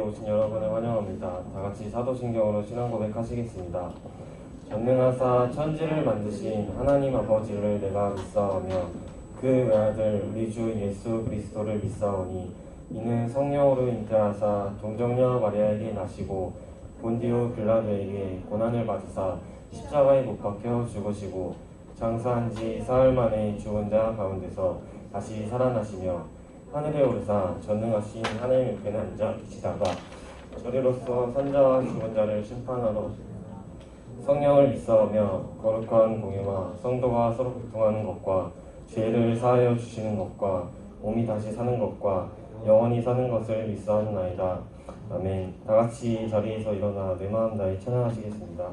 오신 여러분을 환영합니다. 다 같이 사도신경으로 신앙 고백하시겠습니다. 전능하사 천지를 만드신 하나님 아버지를 내가 믿사오며 그 외아들 우리 주 예수 그리스도를 믿사오니 이는 성령으로 잉태하사 동정녀 마리아에게 나시고 본디오 빌라도에게 고난을 받으사 십자가에 못 박혀 죽으시고 장사한 지 사흘 만에 죽은 자 가운데서 다시 살아나시며 하늘에 오르사 전능하신 하나님 옆에는 앉아 계시다가 저리로서 산자와 죽은 자를 심판하러 성령을 믿사오며 거룩한 공예와 성도가 서로 교통하는 것과 죄를 사하여 주시는 것과 몸이 다시 사는 것과 영원히 사는 것을 믿사옵나이다. 아멘. 다같이 자리에서 일어나 내 마음 다해 찬양하시겠습니다.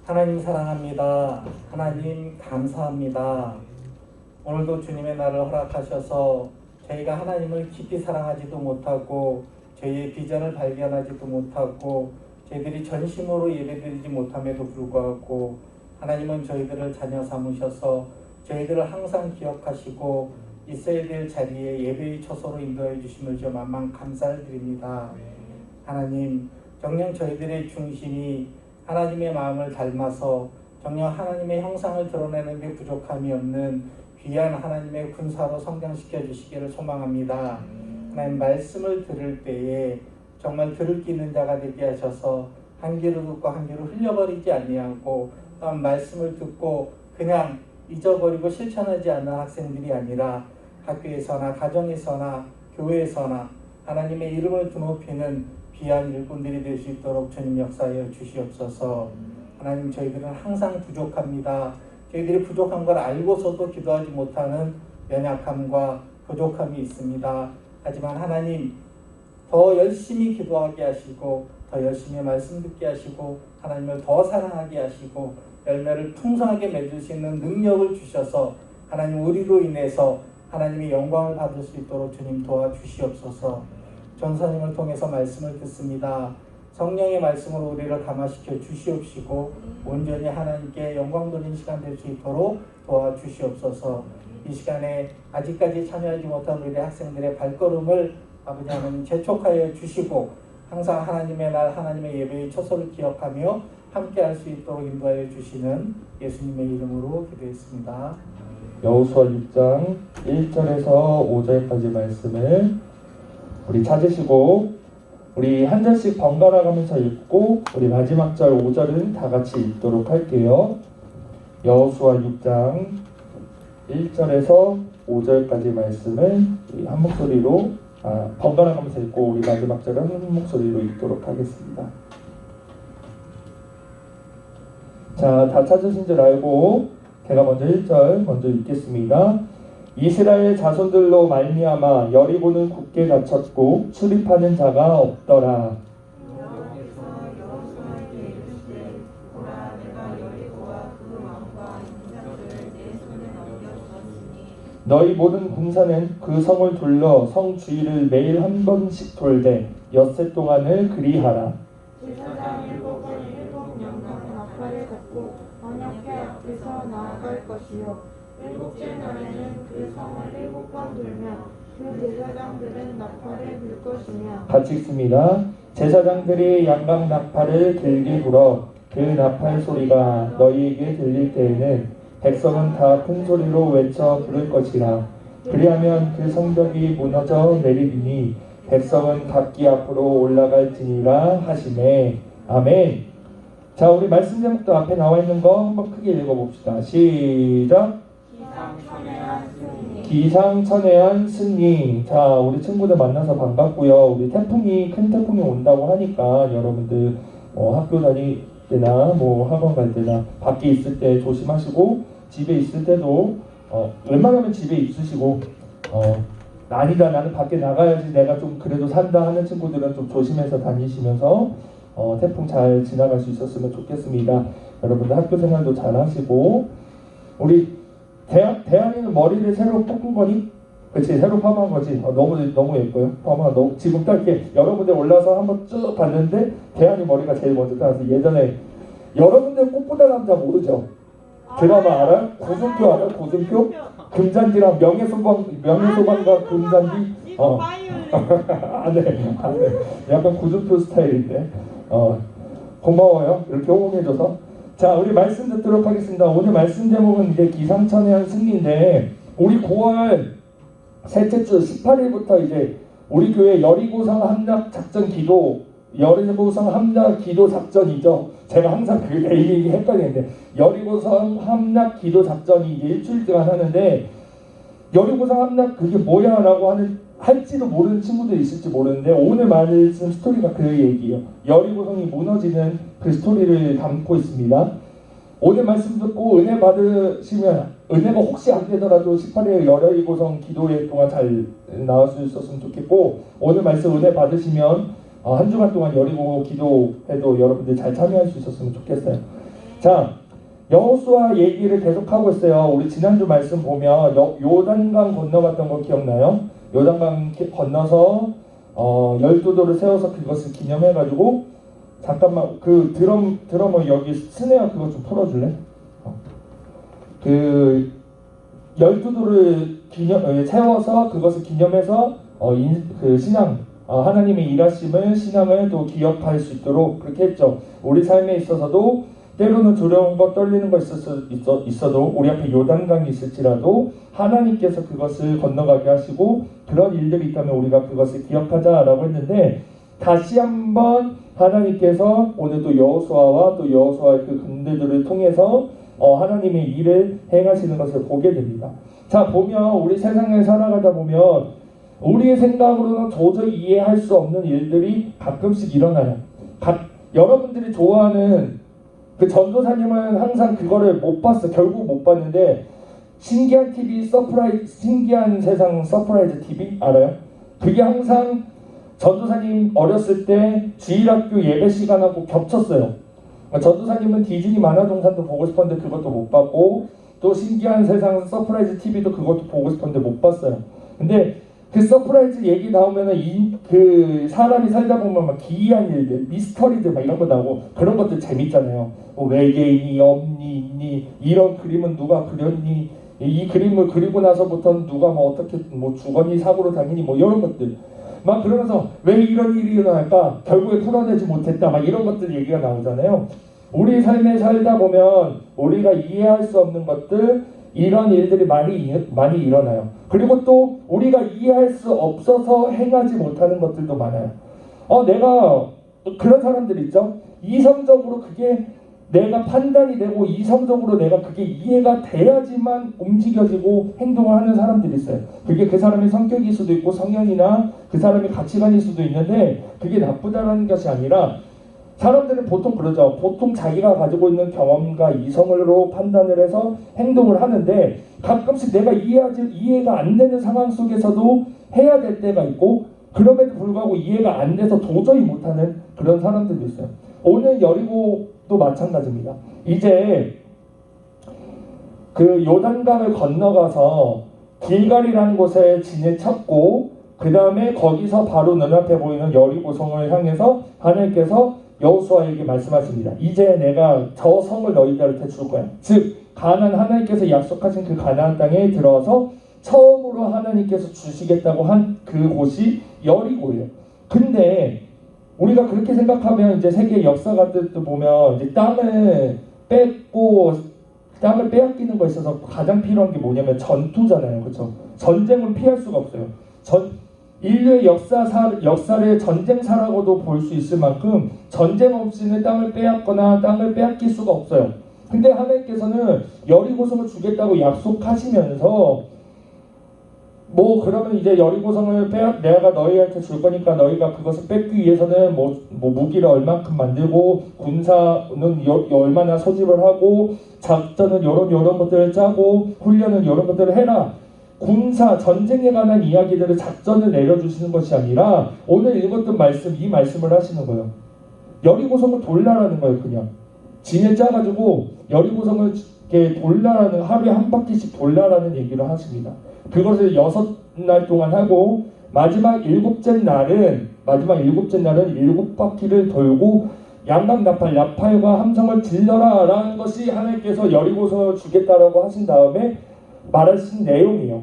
하나님 사랑합니다. 하나님 감사합니다. 오늘도 주님의 날을 허락하셔서 저희가 하나님을 깊이 사랑하지도 못하고 저희의 비전을 발견하지도 못하고 저희들이 전심으로 예배드리지 못함에도 불구하고 하나님은 저희들을 자녀 삼으셔서 저희들을 항상 기억하시고 있어야 될 자리에 예배의 처소로 인도해 주심을 저 만만 감사를 드립니다. 하나님, 정녕 저희들의 중심이 하나님의 마음을 닮아서 정녕 하나님의 형상을 드러내는 데 부족함이 없는 귀한 하나님의 군사로 성장시켜 주시기를 소망합니다. 하나님, 말씀을 들을 때에 정말 들을 기 있는 자가 되게 하셔서 한 귀로 듣고 한 귀로 흘려버리지 아니하고 또한 말씀을 듣고 그냥 잊어버리고 실천하지 않는 학생들이 아니라 학교에서나 가정에서나 교회에서나 하나님의 이름을 드높이는 귀한 일꾼들이 될 수 있도록 주님 역사하여 주시옵소서. 하나님, 저희들은 항상 부족합니다. 저희들이 부족한 걸 알고서도 기도하지 못하는 연약함과 부족함이 있습니다. 하지만 하나님, 더 열심히 기도하게 하시고 더 열심히 말씀 듣게 하시고 하나님을 더 사랑하게 하시고 열매를 풍성하게 맺을 수 있는 능력을 주셔서 하나님, 우리로 인해서 하나님의 영광을 받을 수 있도록 주님 도와주시옵소서. 전사님을 통해서 말씀을 듣습니다. 성령의 말씀으로 우리를 감화시켜 주시옵시고 온전히 하나님께 영광 돌리는 시간 될 수 있도록 도와주시옵소서. 이 시간에 아직까지 참여하지 못한 우리 학생들의 발걸음을 아버지 하나님 재촉하여 주시고 항상 하나님의 날 하나님의 예배의 처소를 기억하며 함께 할 수 있도록 인도하여 주시는 예수님의 이름으로 기도했습니다. 여호수아 6장 1절에서 5절까지 말씀을 우리 찾으시고 우리 한 절씩 번갈아 가면서 읽고 우리 마지막 절 5절은 다 같이 읽도록 할게요. 여호수아 6장 1절에서 5절까지 말씀을 우리 한 목소리로 번갈아 가면서 읽고 우리 마지막 절은 한 목소리로 읽도록 하겠습니다. 자, 다 찾으신 줄 알고 제가 먼저 1절 먼저 읽겠습니다. 이스라엘 자손들로 말미암아 여리고는 굳게 닫혔고 출입하는 자가 없더라. 너희 모든 군사는 그 성을 둘러 성 주위를 매일 한 번씩 돌되 엿새 동안을 그리하라. 제사장 7번 7명간 나팔을 잡고 언약궤 앞에서 나아갈 것이요 7째 날에는 그 성을 7번 돌며 그 제사장들은 나팔을 불 것이며. 같이 읽습니다. 제사장들이 양각 나팔을 길게 불어 그 나팔 소리가 너희에게 들릴 때에는 백성은 다 큰 소리로 외쳐 부를 것이라. 그리하면 그 성벽이 무너져 내리리니 백성은 각기 앞으로 올라갈지니라 하시매. 아멘. 자, 우리 말씀 제목도 앞에 나와 있는 거 한번 크게 읽어봅시다. 시작. 기상천외한 승리. 기상천외한 승리. 자, 우리 친구들 만나서 반갑고요. 우리 큰 태풍이 온다고 하니까 여러분들 학교 다닐 때나 학원 갈 때나 밖에 있을 때 조심하시고 집에 있을 때도 웬만하면 집에 있으시고 아니다 나는 밖에 나가야지 내가 좀 그래도 산다 하는 친구들은 좀 조심해서 다니시면서 태풍 잘 지나갈 수 있었으면 좋겠습니다. 여러분들 학교 생활도 잘 하시고 우리 대안이는 머리를 새로 깎은 거니? 그치, 새로 파마한 거지. 너무 예뻐요. 파마 지금 딱 이렇게 여러분들 올라서 한번 쭉 봤는데 대안이 머리가 제일 먼저 따라서 예전에 여러분들 꽃보다 남자 모르죠? 드라마 알아요? 고승표 알아요? 고승표? 금잔디랑 명예소방과 금잔디? 네. 약간 고승표 스타일인데 고마워요. 이렇게 호응해줘서. 자, 우리 말씀 듣도록 하겠습니다. 오늘 말씀 제목은 이제 기상천외한 승리인데 우리 9월 셋째 주 18일부터 이제 우리 교회 여리고성 함락 작전 기도 여리고성 함락 기도 작전이죠. 제가 항상 그 네이밍이 헷갈리는데 여리고성 함락 기도 작전이 이제 일주일 동안 하는데 여리고성 함락 그게 뭐야라고 할지도 모르는 친구들이 있을지 모르는데 오늘 말씀 스토리가 그 얘기예요. 여리고성이 무너지는 그 스토리를 담고 있습니다. 오늘 말씀 듣고 은혜 받으시면 은혜가 혹시 안 되더라도 18일 여리고성 기도회 동안 잘 나올 수 있었으면 좋겠고 오늘 말씀 은혜 받으시면 한 주간 동안 여리고 기도회도 여러분들 잘 참여할 수 있었으면 좋겠어요. 자, 여호수아 얘기를 계속하고 있어요. 우리 지난주 말씀 보면 요단강 건너갔던 거 기억나요? 요단강 건너서 12돌을 세워서 그것을 기념해가지고, 잠깐만 그 드러머 여기 스네어 그거 좀 풀어줄래? 그 12돌을 세워서 그것을 기념해서 그 신앙, 하나님의 일하심을, 신앙을 또 기억할 수 있도록 그렇게 했죠. 우리 삶에 있어서도 때로는 두려운 것, 떨리는 것 있어도 우리 앞에 요단강이 있을지라도 하나님께서 그것을 건너가게 하시고, 그런 일들이 있다면 우리가 그것을 기억하자라고 했는데, 다시 한번 하나님께서 오늘 또 여호수아와 또 여호수아의 그 군대들을 통해서 하나님의 일을 행하시는 것을 보게 됩니다. 자, 보면 우리 세상에 살아가다 보면 우리의 생각으로는 도저히 이해할 수 없는 일들이 가끔씩 일어나요. 여러분들이 좋아하는 그 전도사님은 항상 그거를 못 봤어. 결국 못 봤는데, 신기한 TV 신기한 세상 서프라이즈 TV 알아요? 그게 항상 전도사님 어렸을 때 주일학교 예배 시간하고 겹쳤어요. 전도사님은 디즈니 만화동산도 보고 싶었는데 그것도 못 봤고, 또 신기한 세상 서프라이즈 TV도 그것도 보고 싶었는데 못 봤어요. 근데 그 서프라이즈 얘기 나오면은 그 사람이 살다 보면 막 기이한 일들, 미스터리들 막 이런 거 나오고 그런 것들 재밌잖아요. 뭐 외계인이 없니, 이런 그림은 누가 그렸니, 이 그림을 그리고 나서부터는 누가 뭐 어떻게 뭐 죽었니, 사고로 당했니, 뭐 이런 것들 막 그러면서 왜 이런 일이 일어날까, 결국에 풀어내지 못했다, 막 이런 것들 얘기가 나오잖아요. 우리 삶에 살다 보면 우리가 이해할 수 없는 것들, 이런 일들이 많이 일어나요. 그리고 또 우리가 이해할 수 없어서 행하지 못하는 것들도 많아요. 내가 그런 사람들 있죠. 이성적으로 그게 내가 판단이 되고 이성적으로 내가 그게 이해가 돼야지만 움직여지고 행동을 하는 사람들이 있어요. 그게 그 사람의 성격일 수도 있고 성향이나 그 사람의 가치관일 수도 있는데, 그게 나쁘다는 것이 아니라, 사람들은 보통 그러죠. 보통 자기가 가지고 있는 경험과 이성으로 판단을 해서 행동을 하는데, 가끔씩 내가 이해가 안 되는 상황 속에서도 해야 될 때가 있고, 그럼에도 불구하고 이해가 안 돼서 도저히 못하는 그런 사람들도 있어요. 오늘 여리고도 마찬가지입니다. 이제 그 요단강을 건너가서 길갈이라는 곳에 진을 쳤고, 그 다음에 거기서 바로 눈앞에 보이는 여리고성을 향해서 하나님께서 여호수아에게 말씀하십니다. 이제 내가 저 성을 너희들한테 줄 거야. 즉 하나님께서 약속하신 그 가나안 땅에 들어서 처음으로 하나님께서 주시겠다고 한 그 곳이 여리고예요. 근데 우리가 그렇게 생각하면 이제 세계 역사가들도 보면 이제 땅을 빼앗기는 거에 있어서 가장 필요한 게 뭐냐면 전투잖아요. 그렇죠? 전쟁은 피할 수가 없어요. 인류의 역사를 전쟁사라고도 볼 수 있을 만큼 전쟁 없이는 땅을 빼앗거나 땅을 빼앗길 수가 없어요. 근데 하나님께서는 여리고성을 주겠다고 약속하시면서, 뭐 그러면 이제 여리고성을 내가 너희한테 줄 거니까 너희가 그것을 뺏기 위해서는 뭐 무기를 얼만큼 만들고, 군사는 얼마나 소집을 하고, 작전은 요런 것들을 짜고, 훈련은 요런 것들을 해라. 군사, 전쟁에 관한 이야기들을 작전을 내려주시는 것이 아니라 오늘 읽었던 말씀, 이 말씀을 하시는 거예요. 여리고성을 돌라라는 거예요. 그냥 진에 짜가지고 여리고성을 이렇게 돌라라는, 하루에 한 바퀴씩 돌라라는 얘기를 하십니다. 그것을 6날 동안 하고 마지막 일곱째 날은 7바퀴를 돌고 양강나팔, 나팔과 함성을 질러라 라는 것이 하나님께서 여리고성을 주겠다라고 하신 다음에 말하신 내용이에요.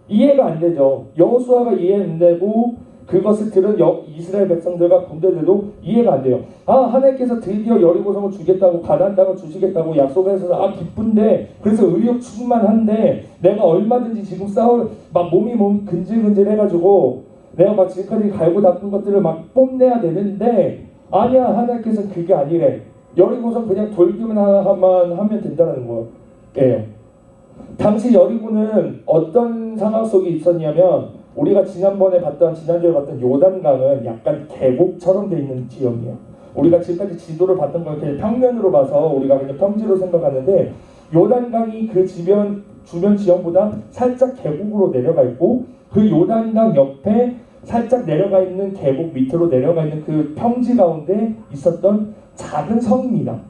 이해가 안 되죠. 여호수아가 이해 안 되고 그것을 들은 이스라엘 백성들과 군대들도 이해가 안 돼요. 하나님께서 드디어 여리고성을 주겠다고, 가나안 땅을 주시겠다고 약속해서 기쁜데, 그래서 의욕 충만한데 내가 얼마든지 지금 막 몸이 근질근질 해가지고 내가 막 지금까지 갈고 닦은 것들을 막 뽐내야 되는데, 아니야, 하나님께서는 그게 아니래. 여리고성 그냥 돌기만 하면 된다는 거예요. 당시 여리고는 어떤 상황 속에 있었냐면, 우리가 지난주에 봤던 요단강은 약간 계곡처럼 돼 있는 지역이에요. 우리가 지금까지 지도를 봤던 걸 그냥 평면으로 봐서 우리가 그냥 평지로 생각하는데, 요단강이 그 주변 지역보다 살짝 계곡으로 내려가 있고, 그 요단강 옆에 살짝 내려가 있는 계곡 밑으로 내려가 있는 그 평지 가운데 있었던 작은 성입니다.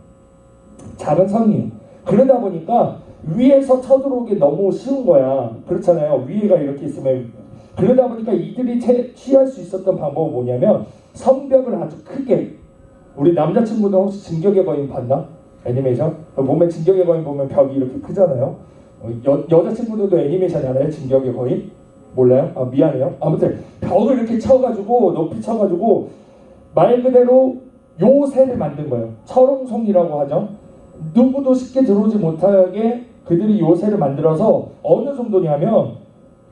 작은 성이에요. 그러다 보니까 위에서 쳐들어오기 너무 쉬운 거야. 그렇잖아요. 위에가 이렇게 있으면. 그러다 보니까 이들이 취할 수 있었던 방법은 뭐냐면 성벽을 아주 크게, 우리 남자친구들 혹시 진격의 거인 봤나? 애니메이션? 몸에 진격의 거인 보면 벽이 이렇게 크잖아요. 여자친구들도 애니메이션 알아요? 진격의 거인? 몰라요? 아, 미안해요. 아무튼 벽을 이렇게 쳐가지고 높이 쳐가지고 말 그대로 요새를 만든 거예요. 철옹성이라고 하죠. 누구도 쉽게 들어오지 못하게 그들이 요새를 만들어서 어느 정도냐면,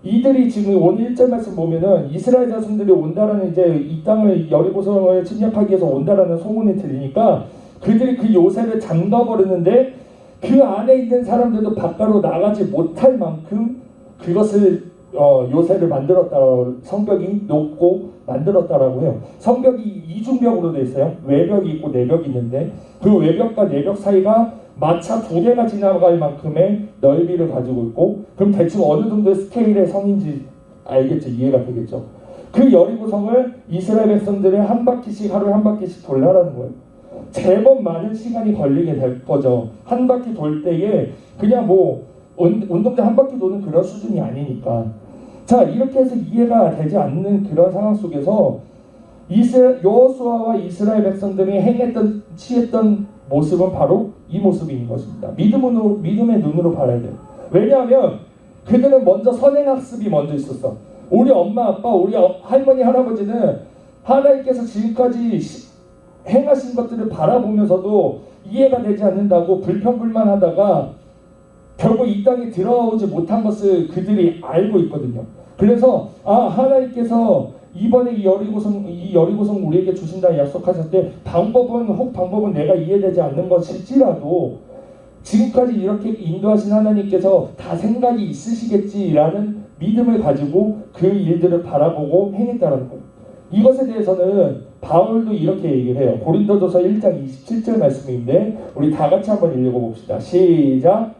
이들이 지금 오늘 1절 말씀 보면은 이스라엘 자손들이 온다라는, 이제 이 땅을 여리고성을 침략하기 위해서 온다라는 소문이 들리니까 그들이 그 요새를 잠가 버리는데 그 안에 있는 사람들도 바깥으로 나가지 못할 만큼 그것을 요새를 만들었다. 성벽이 높고 만들었다라고 해요. 성벽이 이중벽으로 되어 있어요. 외벽이 있고 내벽이 있는데 그 외벽과 내벽 사이가 마차 2대가 지나갈 만큼의 넓이를 가지고 있고, 그럼 대충 어느 정도의 스케일의 성인지 알겠죠? 이해가 되겠죠? 그 여리고성을 이스라엘 백성들이 한 바퀴씩, 하루에 한 바퀴씩 돌라라는 거예요. 제법 많은 시간이 걸리게 될 거죠. 한 바퀴 돌 때에 그냥 뭐 운동장 한 바퀴 도는 그런 수준이 아니니까. 자, 이렇게 해서 이해가 되지 않는 그런 상황 속에서 여호수아와 이스라엘 백성들이 취했던 모습은 바로 이 모습인 것입니다. 믿음의 눈으로 봐야 돼요. 왜냐하면 그들은 먼저 선행학습이 먼저 있었어. 우리 엄마 아빠, 우리 할머니 할아버지는 하나님께서 지금까지 행하신 것들을 바라보면서도 이해가 되지 않는다고 불평불만하다가 결국 이 땅에 들어오지 못한 것을 그들이 알고 있거든요. 그래서 하나님께서 이번에 이 여리고성 우리에게 주신다 약속하셨을 때 방법은 내가 이해되지 않는 것일지라도 지금까지 이렇게 인도하신 하나님께서 다 생각이 있으시겠지라는 믿음을 가지고 그 일들을 바라보고 행했다는 거예요. 이것에 대해서는 바울도 이렇게 얘기를 해요. 고린도전서 1장 27절 말씀인데 우리 다 같이 한번 읽어봅시다. 시작.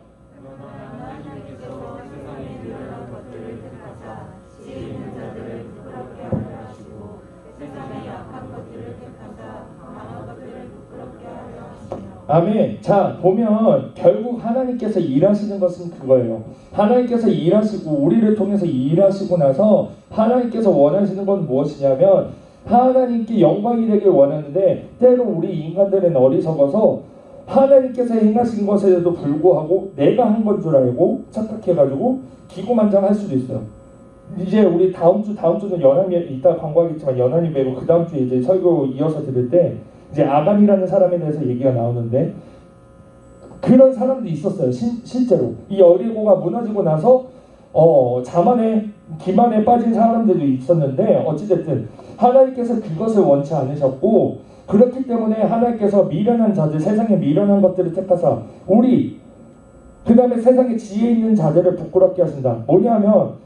아멘. 자, 보면 결국 하나님께서 일하시는 것은 그거예요. 하나님께서 일하시고 우리를 통해서 일하시고 나서 하나님께서 원하시는 건 무엇이냐면 하나님께 영광이 되길 원하는데 때로 우리 인간들은 어리석어서 하나님께서 행하신 것에도 불구하고 내가 한 건 줄 알고 착각해가지고 기고만장할 수도 있어요. 이제 우리 다음 주는 연합이 이따 광고하겠지만 연합이 매고 그 다음 주에 이제 설교 이어서 들을 때 이제 아간이라는 사람에 대해서 얘기가 나오는데 그런 사람도 있었어요. 실제로 이 여리고가 무너지고 나서 기만에 빠진 사람들도 있었는데 어찌됐든 하나님께서 그것을 원치 않으셨고 그렇기 때문에 하나님께서 미련한 자들, 세상에 미련한 것들을 택하사 그 다음에 세상에 지혜 있는 자들을 부끄럽게 하신다. 뭐냐면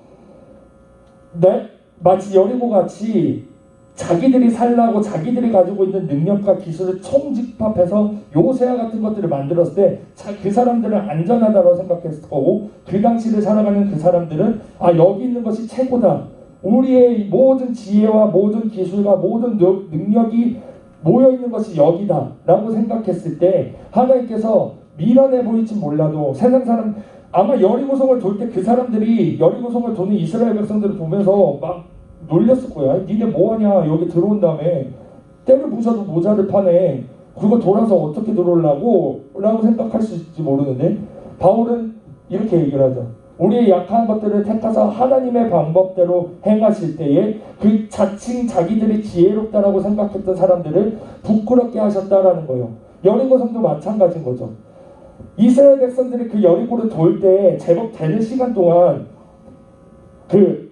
마치 여리고같이 자기들이 살라고 자기들이 가지고 있는 능력과 기술을 총집합해서 요새와 같은 것들을 만들었을 때 그 사람들은 안전하다고 생각했을 거고 그 당시를 살아가는 그 사람들은 여기 있는 것이 최고다. 우리의 모든 지혜와 모든 기술과 모든 능력이 모여있는 것이 여기다 라고 생각했을 때 하나님께서 미련해 보일지 몰라도 세상 사람 아마 여리고성을 돌 때 그 사람들이 여리고성을 도는 이스라엘 백성들을 보면서 막 놀렸을 거야. 니네 뭐하냐 여기 들어온 다음에 때를 부셔도 모자를 파네. 그거 돌아서 어떻게 들어오려고 라고 생각할 수 있을지 모르는데 바울은 이렇게 얘기를 하죠. 우리의 약한 것들을 택하사 하나님의 방법대로 행하실 때에 그 자칭 자기들이 지혜롭다라고 생각했던 사람들을 부끄럽게 하셨다라는 거예요. 여리고성도 마찬가지인 거죠. 이스라엘 백성들이 그 여리고를 돌 때 제법 되는 시간 동안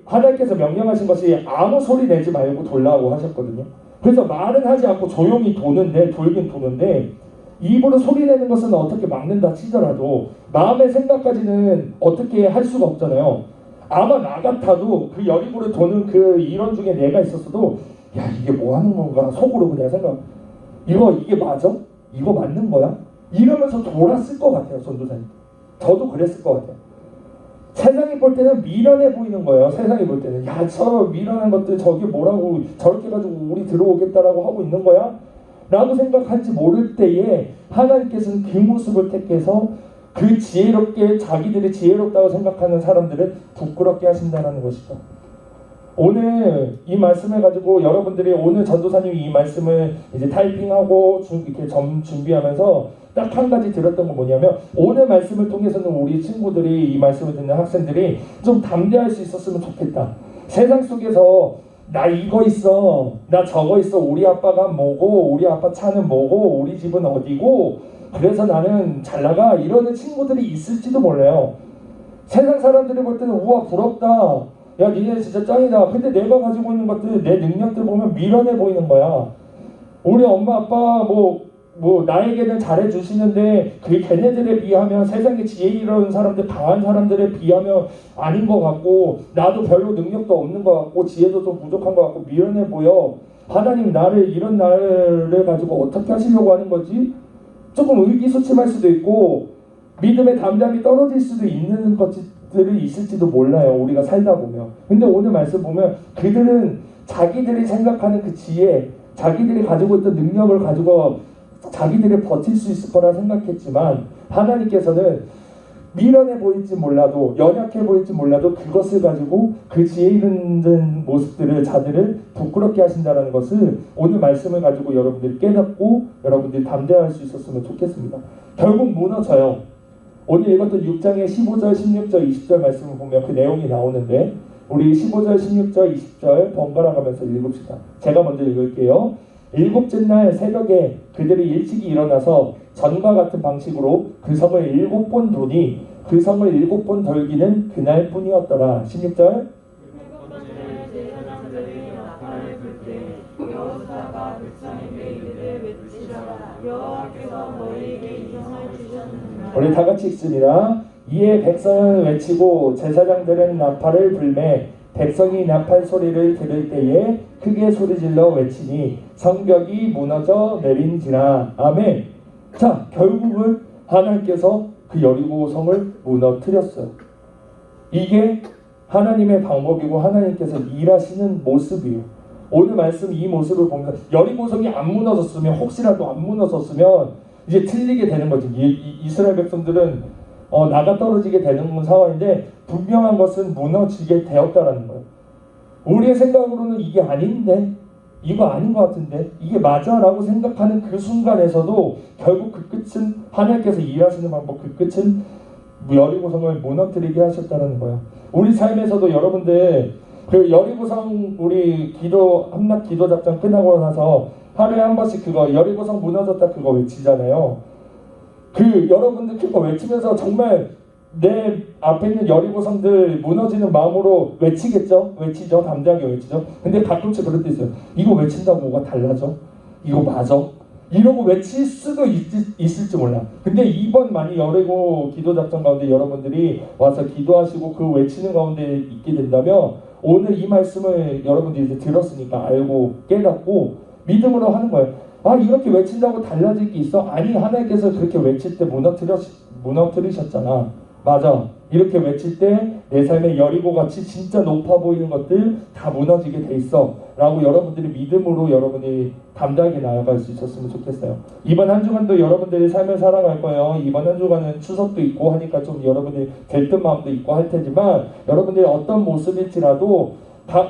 하나님께서 명령하신 것이 아무 소리 내지 말고 돌라고 하셨거든요. 그래서 말은 하지 않고 조용히 돌긴 도는데 입으로 소리 내는 것은 어떻게 막는다 치더라도 마음의 생각까지는 어떻게 할 수가 없잖아요. 아마 나 같아도 그 여리고를 도는 그 일원 중에 내가 있었어도 야 이게 뭐 하는 건가 속으로 그냥 생각 이게 맞아? 이거 맞는 거야? 이러면서 돌았을 것 같아요. 전도사님. 저도 그랬을 것 같아요. 세상이 볼 때는 미련해 보이는 거예요. 세상이 볼 때는 저 미련한 것들 저게 뭐라고 저렇게 가지고 우리 들어오겠다라고 하고 있는 거야? 라고 생각할지 모를 때에 하나님께서는 그 모습을 택해서 그 지혜롭게 자기들이 지혜롭다고 생각하는 사람들을 부끄럽게 하신다는 것이죠. 오늘 이 말씀을 가지고 여러분들이 오늘 전도사님이 이 말씀을 이제 타이핑하고 이렇게 준비하면서 딱 한 가지 들었던 건 뭐냐면, 오늘 말씀을 통해서는 우리 친구들이, 이 말씀을 듣는 학생들이 좀 담대할 수 있었으면 좋겠다. 세상 속에서 나 이거 있어, 나 저거 있어, 우리 아빠가 뭐고, 우리 아빠 차는 뭐고, 우리 집은 어디고, 그래서 나는 잘 나가, 이러는 친구들이 있을지도 몰라요. 세상 사람들이 볼 때는 우와 부럽다, 야 니네 진짜 짱이다. 근데 내가 가지고 있는 것들, 내 능력들 보면 미련해 보이는 거야. 우리 엄마 아빠 뭐 나에게는 잘해주시는데 그 걔네들에 비하면, 세상에 지혜 이런 사람들, 강한 사람들에 비하면 아닌 것 같고, 나도 별로 능력도 없는 것 같고, 지혜도 좀 부족한 것 같고 미련해 보여. 하나님 나를, 이런 나를 가지고 어떻게 하시려고 하는 거지? 조금 의기소침할 수도 있고 믿음의 담담이 떨어질 수도 있는 것들이 있을지도 몰라요, 우리가 살다 보면. 근데 오늘 말씀 보면 그들은 자기들이 생각하는 그 지혜, 자기들이 가지고 있던 능력을 가지고 자기들이 버틸 수 있을 거라 생각했지만, 하나님께서는 미련해 보일지 몰라도, 연약해 보일지 몰라도 그것을 가지고 그 지혜 있는 모습들을, 자들을 부끄럽게 하신다는 것을 오늘 말씀을 가지고 여러분들이 깨닫고 여러분들이 담대할 수 있었으면 좋겠습니다. 결국 무너져요. 오늘 읽었던 6장의 15절, 16절, 20절 말씀을 보면 그 내용이 나오는데, 우리 15절, 16절, 20절 번갈아 가면서 읽읍시다. 제가 먼저 읽을게요. 일곱째 날 새벽에 그들이 일찍이 일어나서 전과 같은 방식으로 그 성을 7번 도니 그 성을 7번 돌기는 그날 뿐이었더라. 16절. 일곱 번째 제사장들이 나팔을 불 때 여호사가 백성에게 이르되 외치라. 여호와께서 너희에게 이성을 주셨느니라. 우리 다 같이 읽습니다. 이에 백성은 외치고 제사장들은 나팔을 불매 백성이 나팔 소리를 들을 때에 크게 소리질러 외치니 성벽이 무너져 내린지라. 아멘. 자, 결국은 하나님께서 그 여리고 성을 무너뜨렸어요. 이게 하나님의 방법이고 하나님께서 일하시는 모습이에요. 오늘 말씀 이 모습을 보면 여리고 성이 안 무너졌으면, 혹시라도 안 무너졌으면 이제 틀리게 되는 거지. 이스라엘 백성들은 나가 떨어지게 되는 상황인데, 분명한 것은 무너지게 되었다라는 거예요. 우리의 생각으로는 이게 아닌데, 이거 아닌 것 같은데, 이게 맞아 라고 생각하는 그 순간에서도 결국 그 끝은, 하나님께서 일하시는 방법, 그 끝은 여리고성을 무너뜨리게 하셨다는 거예요. 우리 삶에서도 여러분들 그 여리고성, 우리 기도 함락 기도 작전 끝나고 나서 하루에 한 번씩 그거 여리고성 무너졌다 그거 외치잖아요. 그 여러분들 그거 외치면서 정말 내 앞에 있는 여리고성들 무너지는 마음으로 외치겠죠? 외치죠. 담대하게 외치죠. 근데 가끔씩 그럴 때 있어요. 이거 외친다고 뭐가 달라져? 이거 맞아? 이러고 외칠 수도 있을지 몰라. 근데 이번 많이 여리고 기도 작전 가운데 여러분들이 와서 기도하시고 그 외치는 가운데 있게 된다면, 오늘 이 말씀을 여러분들이 이제 들었으니까 알고 깨닫고 믿음으로 하는 거예요. 아, 이렇게 외친다고 달라질 게 있어? 아니, 하나님께서 그렇게 외칠 때 무너뜨리셨잖아. 맞아. 이렇게 외칠 때 내 삶의 여리고같이 진짜 높아 보이는 것들 다 무너지게 돼 있어 라고 여러분들이 믿음으로 여러분이 담대하게 나아갈 수 있었으면 좋겠어요. 이번 한 주간도 여러분들이 삶을 살아갈 거예요. 이번 한 주간은 추석도 있고 하니까 좀 여러분이 들뜬 마음도 있고 할 테지만, 여러분들이 어떤 모습일지라도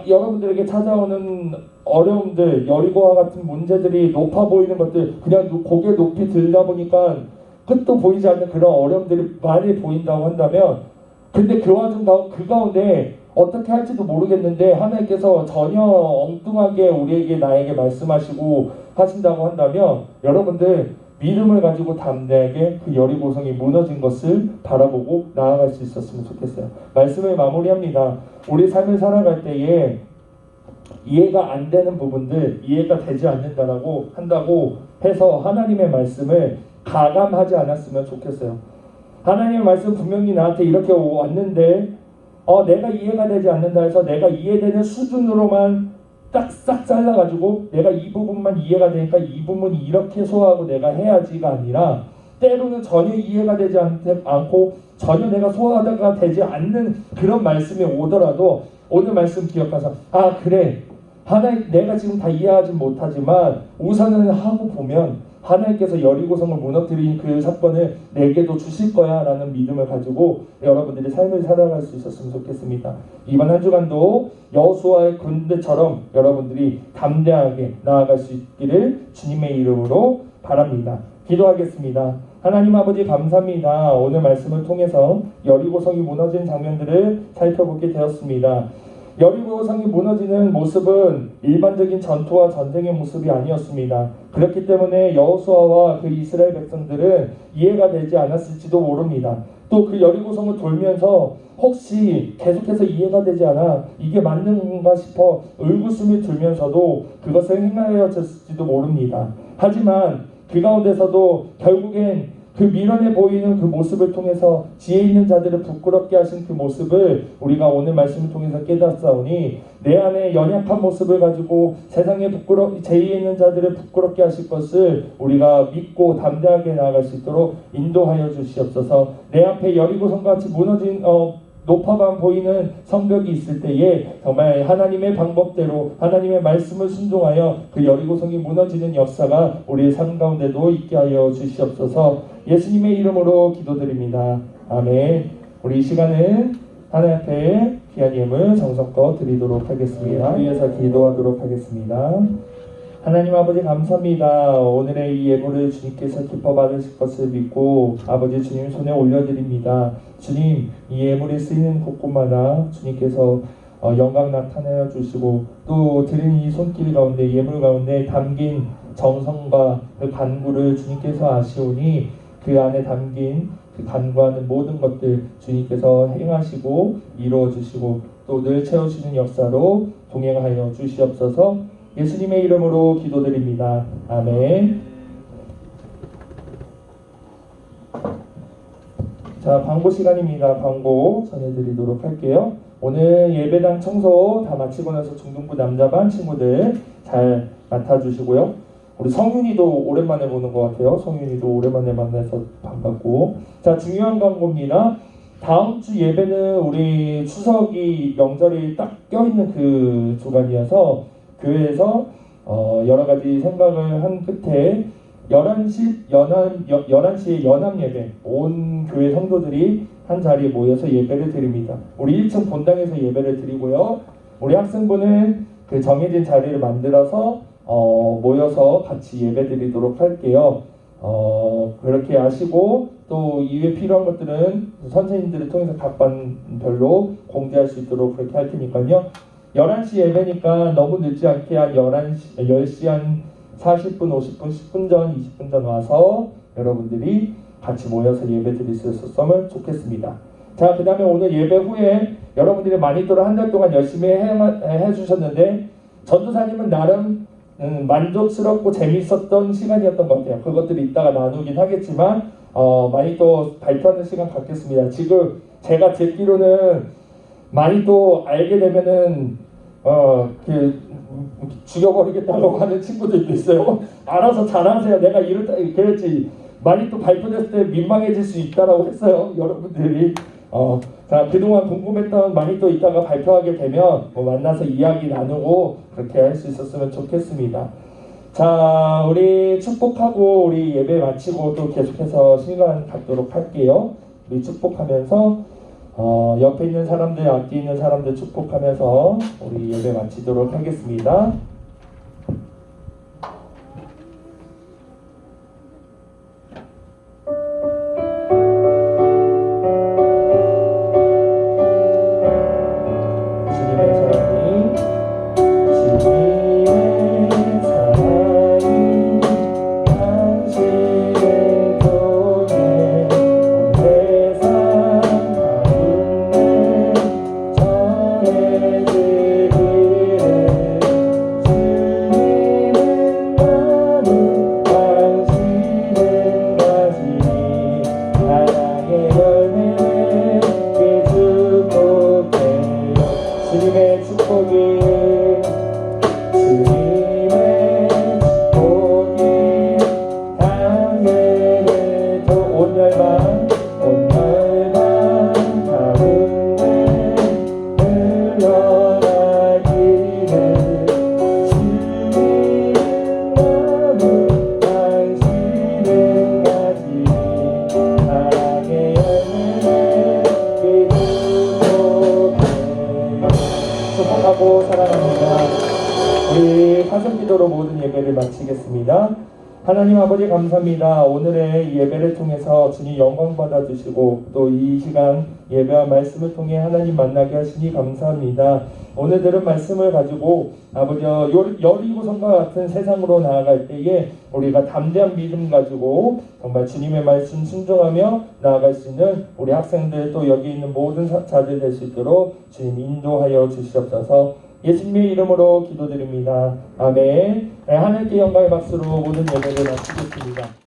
여러분들에게 찾아오는 어려움들, 여리고와 같은 문제들이 높아 보이는 것들, 그냥 고개 높이 들다 보니까 끝도 보이지 않는 그런 어려움들이 많이 보인다고 한다면, 근데 그 와중 그 가운데 어떻게 할지도 모르겠는데 하나님께서 전혀 엉뚱하게 우리에게, 나에게 말씀하시고 하신다고 한다면, 여러분들 믿음을 가지고 담대하게 그 여리고성이 무너진 것을 바라보고 나아갈 수 있었으면 좋겠어요. 말씀을 마무리합니다. 우리 삶을 살아갈 때에 이해가 안 되는 부분들, 이해가 되지 않는다라고 한다고 해서 하나님의 말씀을 가감하지 않았으면 좋겠어요. 하나님의 말씀 분명히 나한테 이렇게 왔는데 내가 이해가 되지 않는다 해서 내가 이해되는 수준으로만 딱 싹 잘라가지고 내가 이 부분만 이해가 되니까 이 부분이 이렇게 소화하고 내가 해야지가 아니라, 때로는 전혀 이해가 되지 않고 전혀 내가 소화가 되지 않는 그런 말씀이 오더라도 오늘 말씀 기억하셔서, 아 그래, 내가 지금 다 이해하지 못하지만 우선은 하고 보면 하나님께서 여리고성을 무너뜨린 그 사건을 내게도 주실 거야 라는 믿음을 가지고 여러분들이 삶을 살아갈 수 있었으면 좋겠습니다. 이번 한 주간도 여호수아의 군대처럼 여러분들이 담대하게 나아갈 수 있기를 주님의 이름으로 바랍니다. 기도하겠습니다. 하나님 아버지 감사합니다. 오늘 말씀을 통해서 여리고성이 무너진 장면들을 살펴보게 되었습니다. 여리고성이 무너지는 모습은 일반적인 전투와 전쟁의 모습이 아니었습니다. 그렇기 때문에 여호수아와 그 이스라엘 백성들은 이해가 되지 않았을지도 모릅니다. 또 그 여리고성을 돌면서 혹시 계속해서 이해가 되지 않아 이게 맞는 건가 싶어 의구심이 들면서도 그것을 행하였을지도 모릅니다. 하지만 그 가운데서도 결국엔 그 미련해 보이는 그 모습을 통해서 지혜 있는 자들을 부끄럽게 하신 그 모습을 우리가 오늘 말씀을 통해서 깨닫사오니 내 안에 연약한 모습을 가지고 세상에 지혜 있는 자들을 부끄럽게 하실 것을 우리가 믿고 담대하게 나아갈 수 있도록 인도하여 주시옵소서. 내 앞에 여리고성같이 무너진 높아만 보이는 성벽이 있을 때에 정말 하나님의 방법대로 하나님의 말씀을 순종하여 그 여리고성이 무너지는 역사가 우리의 삶 가운데도 있게 하여 주시옵소서. 예수님의 이름으로 기도드립니다. 아멘. 우리 이 시간은 하나님 앞에 귀한 예물 정성껏 드리도록 하겠습니다. 위에서 기도하도록 하겠습니다. 하나님 아버지 감사합니다. 오늘의 이 예물을 주님께서 기뻐 받으실 것을 믿고 아버지 주님 손에 올려드립니다. 주님, 이 예물이 쓰이는 곳곳마다 주님께서 영광 나타내어 주시고 또 드린 이 손길 가운데 예물 가운데 담긴 정성과 그 간구를 주님께서 아시오니 그 안에 담긴 그 간구하는 모든 것들 주님께서 행하시고 이루어 주시고 또 늘 채우시는 역사로 동행하여 주시옵소서. 예수님의 이름으로 기도드립니다. 아멘. 자, 광고 시간입니다. 광고 전해드리도록 할게요. 오늘 예배당 청소 다 마치고 나서 중등부 남자반 친구들 잘 맡아주시고요. 우리 성윤이도 오랜만에 보는 것 같아요. 성윤이도 오랜만에 만나서 반갑고. 자, 중요한 광고입니다. 다음 주 예배는 우리 추석이 명절이 딱 껴있는 그 주간이어서 교회에서 여러 가지 생각을 한 끝에 11시에 연합 예배 온 교회 성도들이 한 자리에 모여서 예배를 드립니다. 우리 1층 본당에서 예배를 드리고요. 우리 학생부는 그 정해진 자리를 만들어서 모여서 같이 예배 드리도록 할게요. 그렇게 하시고 또 이외에 필요한 것들은 선생님들을 통해서 각 반별로 공지할 수 있도록 그렇게 할 테니까요. 11시 예배니까 너무 늦지 않게 한 10시 한 40분, 50분, 10분 전, 20분 전 와서 여러분들이 같이 모여서 예배 드릴 수 있었으면 좋겠습니다. 자, 그 다음에 오늘 예배 후에 여러분들이 마니또를 한 달 동안 열심히 해주셨는데 전도사님은 나름 만족스럽고 재밌었던 시간이었던 것 같아요. 그것들이 이따가 나누긴 하겠지만 마니또 발표하는 시간 갖겠습니다. 지금 제가 듣기로는 마니또 알게 되면은 죽여버리겠다고 하는 친구들도 있어요. 알아서 잘하세요. 내가 그랬지. 마니또 발표됐을 때 민망해질 수 있다라고 했어요. 여러분들이 자, 그동안 궁금했던 마니또 이따가 발표하게 되면 만나서 이야기 나누고 그렇게 할 수 있었으면 좋겠습니다. 자, 우리 축복하고 우리 예배 마치고 또 계속해서 시간 갖도록 할게요. 우리 축복하면서 옆에 있는 사람들, 앞뒤 있는 사람들 축복하면서 우리 예배 마치도록 하겠습니다. 존경하고 사랑합니다. 우리 가슴기도로 모든 예배를 마치겠습니다. 하나님 아버지 감사합니다. 오늘의 이 예배를 통해서 주님 영광 받아주시고 또 이 시간 예배와 말씀을 통해 하나님 만나게 하시니 감사합니다. 오늘 들은 말씀을 가지고 아버지 여리고성과 같은 세상으로 나아갈 때에 우리가 담대한 믿음 가지고 정말 주님의 말씀 순종하며 나아갈 수 있는 우리 학생들 또 여기 있는 모든 자들 될 수 있도록 주님 인도하여 주시옵소서. 예수님의 이름으로 기도드립니다. 아멘. 하나님께 영광의 박수로 모든 예배를 마치겠습니다.